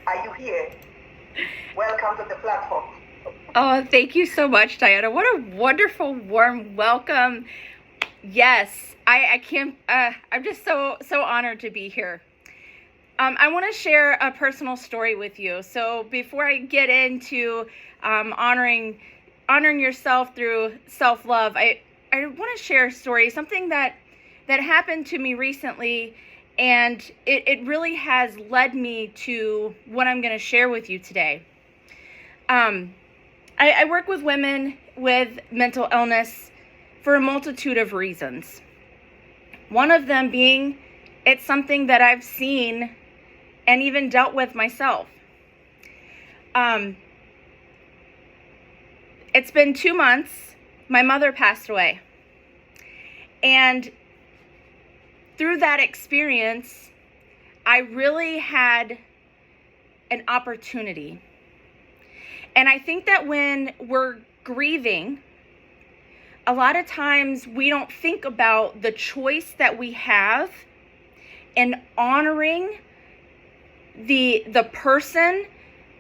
Are you here? Welcome to the platform. Oh, thank you so much, Diana. What a wonderful, warm welcome. Yes, I can't, I'm just so honored to be here. I want to share a personal story with you. So before I get into honoring yourself through self-love, I want to share a story, something that happened to me recently, and it really has led me to what I'm going to share with you today. I work with women with mental illness for a multitude of reasons. One of them being it's something that I've seen and even dealt with myself. It's been 2 months. My mother passed away. And through that experience, I really had an opportunity. And I think that when we're grieving, a lot of times we don't think about the choice that we have in honoring the person,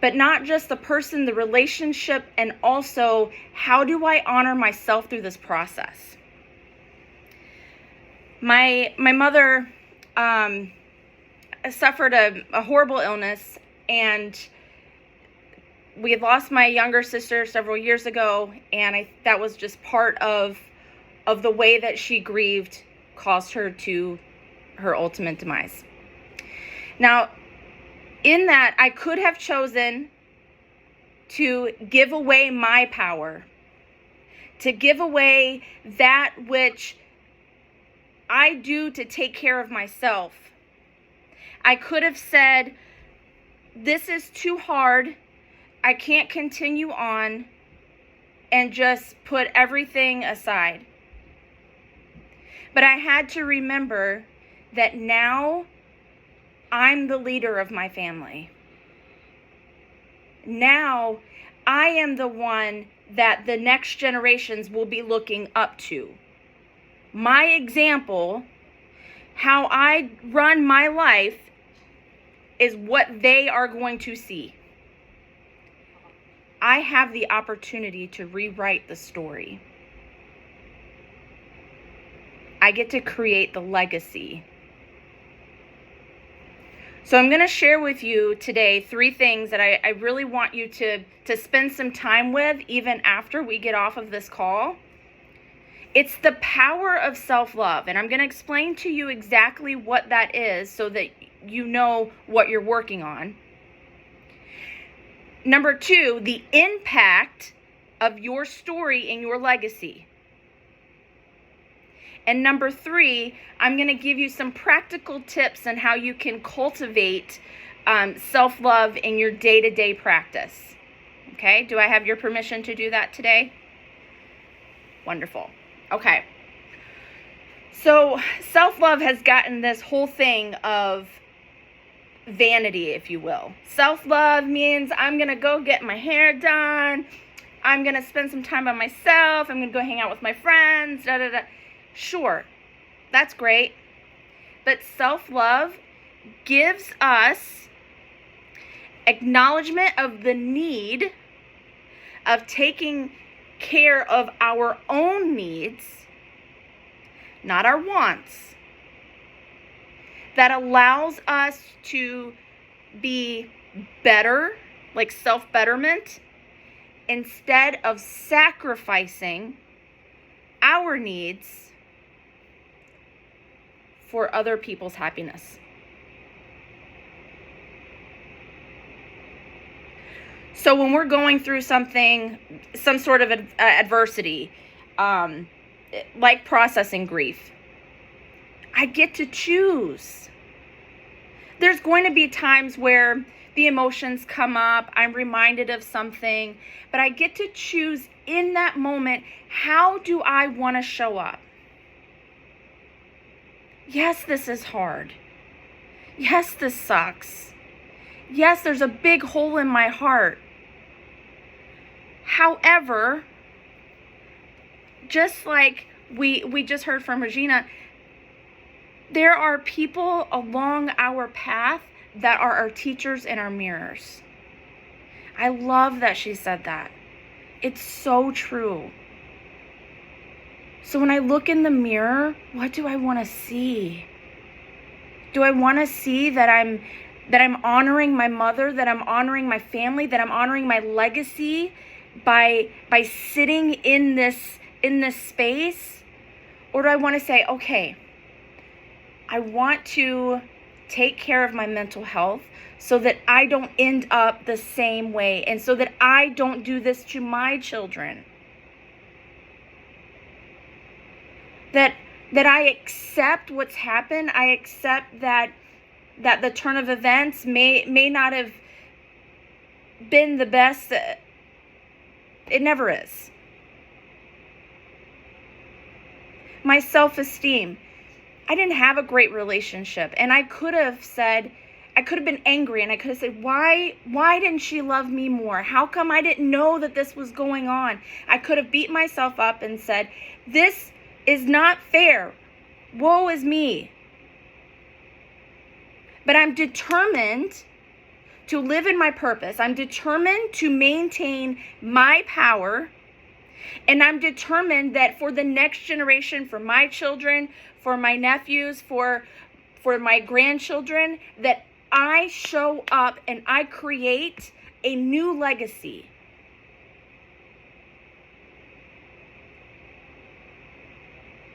but not just the person, the relationship, and also how do I honor myself through this process? My mother suffered a horrible illness, and we had lost my younger sister several years ago, and that was just part of the way that she grieved, caused her to her ultimate demise. Now, in that, I could have chosen to give away my power, to give away that which I do to take care of myself. I could have said, this is too hard, I can't continue on, and just put everything aside. But I had to remember that now I'm the leader of my family. Now I am the one that the next generations will be looking up to. My example, how I run my life, is what they are going to see. I have the opportunity to rewrite the story. I get to create the legacy. So I'm going to share with you today 3 things that I really want you to spend some time with even after we get off of this call. It's the power of self-love, and I'm going to explain to you exactly what that is so that you know what you're working on. Number 2, the impact of your story and your legacy. And number 3, I'm going to give you some practical tips on how you can cultivate self-love in your day-to-day practice. Okay, do I have your permission to do that today? Wonderful. Okay. So self-love has gotten this whole thing of vanity, if you will. Self-love means I'm going to go get my hair done. I'm going to spend some time by myself. I'm going to go hang out with my friends. Sure, that's great. But self-love gives us acknowledgement of the need of taking care of our own needs, not our wants. That allows us to be better, like self-betterment, instead of sacrificing our needs for other people's happiness. So when we're going through something, some sort of adversity, like processing grief, I get to choose. There's going to be times where the emotions come up, I'm reminded of something, but I get to choose in that moment, how do I want to show up? Yes, this is hard. Yes, this sucks. Yes, there's a big hole in my heart. However, just like we just heard from Regina, there are people along our path that are our teachers and our mirrors. I love that she said that. It's so true. So when I look in the mirror, what do I want to see? Do I want to see that I'm honoring my mother, that I'm honoring my family, that I'm honoring my legacy by sitting in this space? Or do I want to say, okay, I want to take care of my mental health so that I don't end up the same way, and so that I don't do this to my children. That I accept what's happened. I accept that the turn of events may not have been the best. It never is. My self-esteem. I didn't have a great relationship, and I could have been angry, and I could have said, why didn't she love me more? How come I didn't know that this was going on? I could have beat myself up and said, this is not fair. Woe is me. But I'm determined to live in my purpose. I'm determined to maintain my power. And I'm determined that for the next generation, for my children, for my nephews, for my grandchildren, that I show up and I create a new legacy.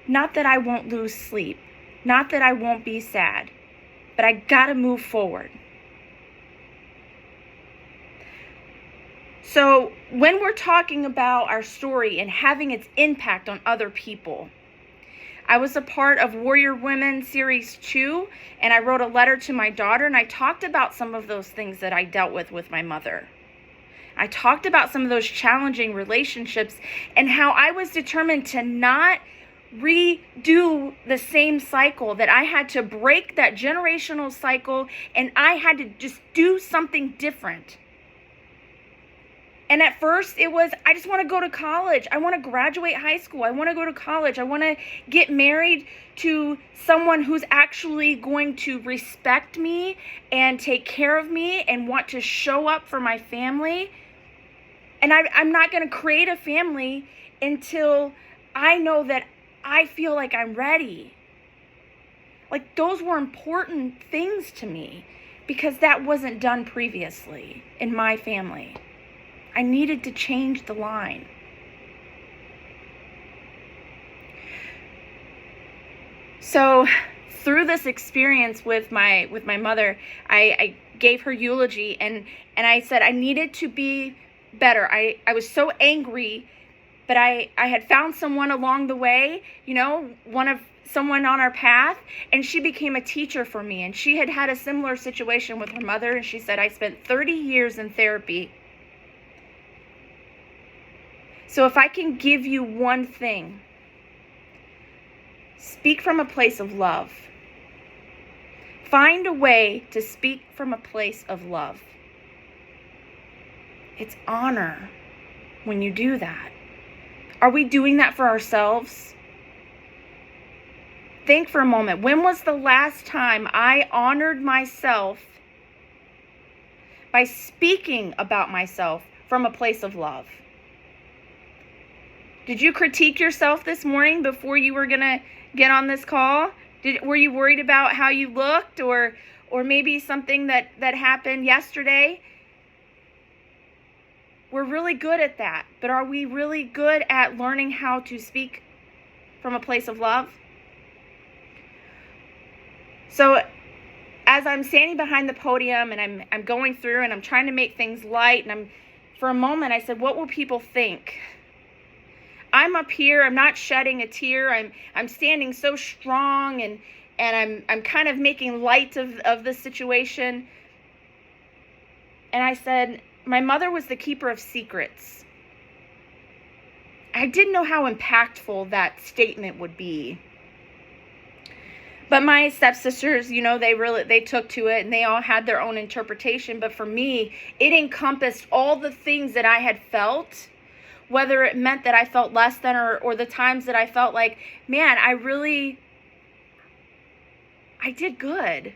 Not that I won't lose sleep, not that I won't be sad, but I gotta move forward. So when we're talking about our story and having its impact on other people, I was a part of Warrior Women Series 2, and I wrote a letter to my daughter, and I talked about some of those things that I dealt with my mother. I talked about some of those challenging relationships and how I was determined to not redo the same cycle, that I had to break that generational cycle, and I had to just do something different. And at first it was, I just want to go to college. I want to graduate high school. I want to go to college. I want to get married to someone who's actually going to respect me and take care of me and want to show up for my family. And I'm not going to create a family until I know that I feel like I'm ready. Like, those were important things to me because that wasn't done previously in my family. I needed to change the line. So through this experience with my mother, I gave her eulogy, and I said I needed to be better. I was so angry, but I had found someone along the way, someone on our path, and she became a teacher for me. And she had a similar situation with her mother, and she said, I spent 30 years in therapy. So if I can give you one thing, speak from a place of love. Find a way to speak from a place of love. It's honor when you do that. Are we doing that for ourselves? Think for a moment. When was the last time I honored myself by speaking about myself from a place of love? Did you critique yourself this morning before you were going to get on this call? Were you worried about how you looked, or maybe something that happened yesterday? We're really good at that, but are we really good at learning how to speak from a place of love? So as I'm standing behind the podium and I'm going through and I'm trying to make things light, and for a moment I said, what will people think? I'm up here, I'm not shedding a tear, I'm standing so strong, and I'm kind of making light of the situation. And I said, my mother was the keeper of secrets. I didn't know how impactful that statement would be. But my stepsisters, they took to it, and they all had their own interpretation. But for me, it encompassed all the things that I had felt, whether it meant that I felt less than, or the times that I felt like, man, I did good.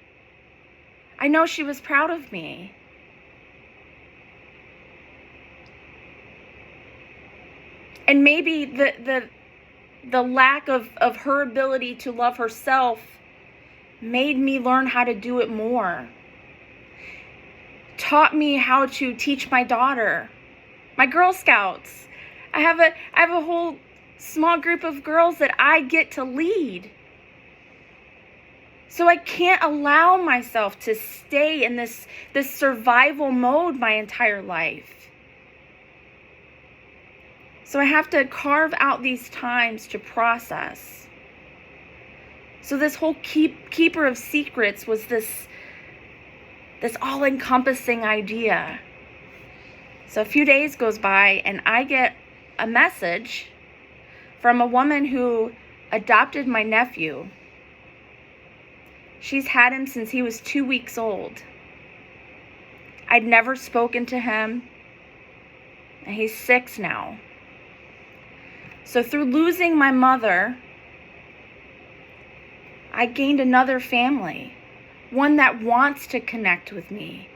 I know she was proud of me. And maybe the lack of her ability to love herself made me learn how to do it more. Taught me how to teach my daughter, my Girl Scouts. I have a whole small group of girls that I get to lead. So I can't allow myself to stay in this survival mode my entire life. So I have to carve out these times to process. So this whole keeper of secrets was this all-encompassing idea. So a few days goes by and I get a message from a woman who adopted my nephew. She's had him since he was 2 weeks old. I'd never spoken to him, and he's 6 now. So through losing my mother, I gained another family, one that wants to connect with me,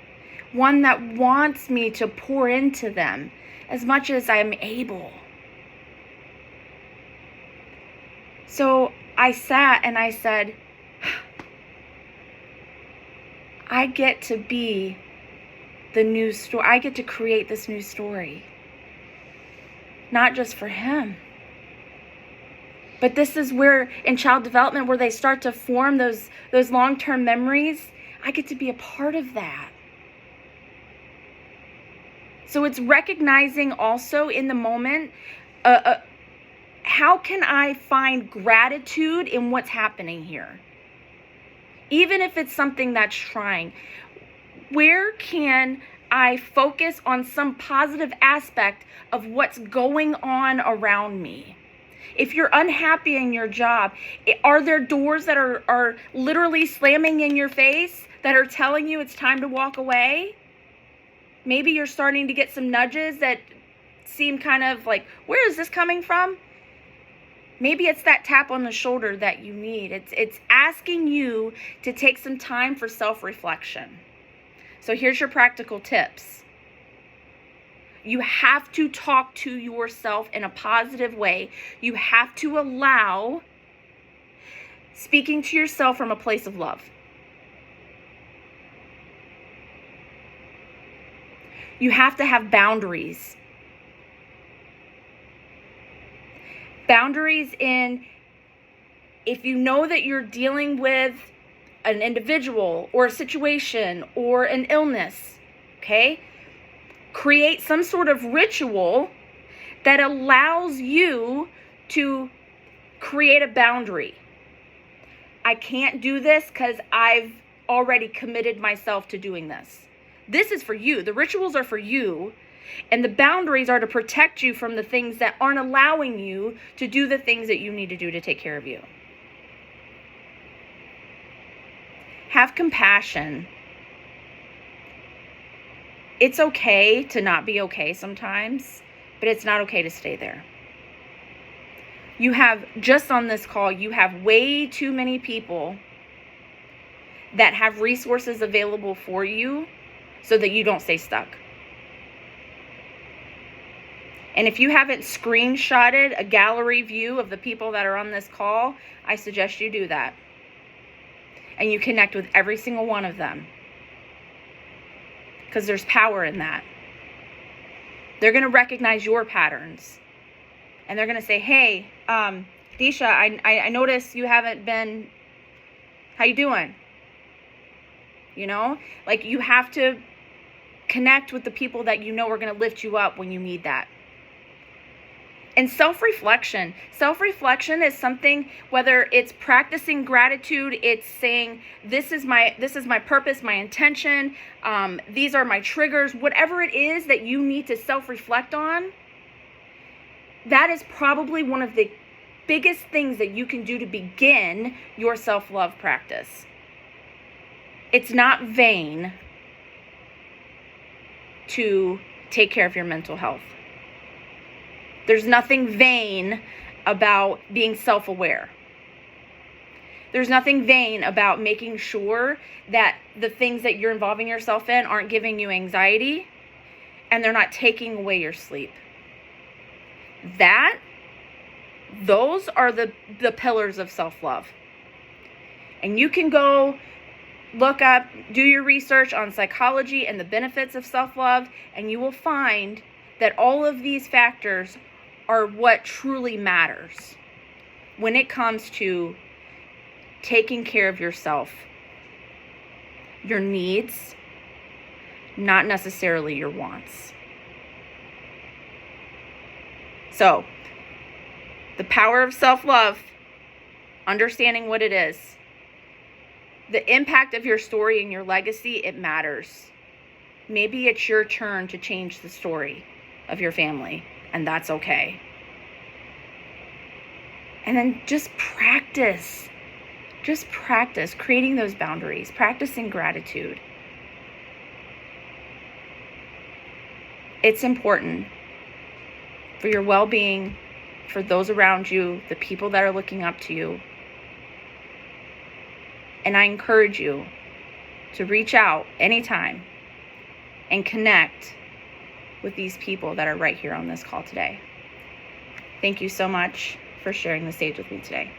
one that wants me to pour into them as much as I'm able. So I sat and I said, I get to be the new story. I get to create this new story. Not just for him. But this is where, in child development, where they start to form those long-term memories. I get to be a part of that. So it's recognizing also in the moment, how can I find gratitude in what's happening here? Even if it's something that's trying, where can I focus on some positive aspect of what's going on around me? If you're unhappy in your job, are there doors that are literally slamming in your face that are telling you it's time to walk away? Maybe you're starting to get some nudges that seem kind of like, where is this coming from? Maybe it's that tap on the shoulder that you need. It's asking you to take some time for self-reflection. So here's your practical tips. You have to talk to yourself in a positive way. You have to allow speaking to yourself from a place of love. You have to have boundaries. Boundaries in, if you know that you're dealing with an individual or a situation or an illness, okay? Create some sort of ritual that allows you to create a boundary. I can't do this because I've already committed myself to doing this. This is for you. The rituals are for you. And the boundaries are to protect you from the things that aren't allowing you to do the things that you need to do to take care of you. Have compassion. It's okay to not be okay sometimes, but it's not okay to stay there. You have, just on this call, you have way too many people that have resources available for you so that you don't stay stuck. And if you haven't screenshotted a gallery view of the people that are on this call, I suggest you do that. And you connect with every single one of them. Because there's power in that. They're going to recognize your patterns. And they're going to say, hey, Disha, I noticed you haven't been, how you doing? You know, like you have to connect with the people that you know are going to lift you up when you need that. And self-reflection. Self-reflection is something, whether it's practicing gratitude, it's saying, this is my purpose, my intention, these are my triggers, whatever it is that you need to self-reflect on, that is probably one of the biggest things that you can do to begin your self-love practice. It's not vain to take care of your mental health. There's nothing vain about being self-aware. There's nothing vain about making sure that the things that you're involving yourself in aren't giving you anxiety, and they're not taking away your sleep. Those are the pillars of self-love. And you can go look up, do your research on psychology and the benefits of self-love, and you will find that all of these factors are what truly matters when it comes to taking care of yourself, your needs, not necessarily your wants. So, the power of self-love, understanding what it is, the impact of your story and your legacy, it matters. Maybe it's your turn to change the story of your family, and that's okay. And then just practice creating those boundaries, practicing gratitude. It's important for your well-being, for those around you, the people that are looking up to you. And I encourage you to reach out anytime and connect with these people that are right here on this call today. Thank you so much for sharing the stage with me today.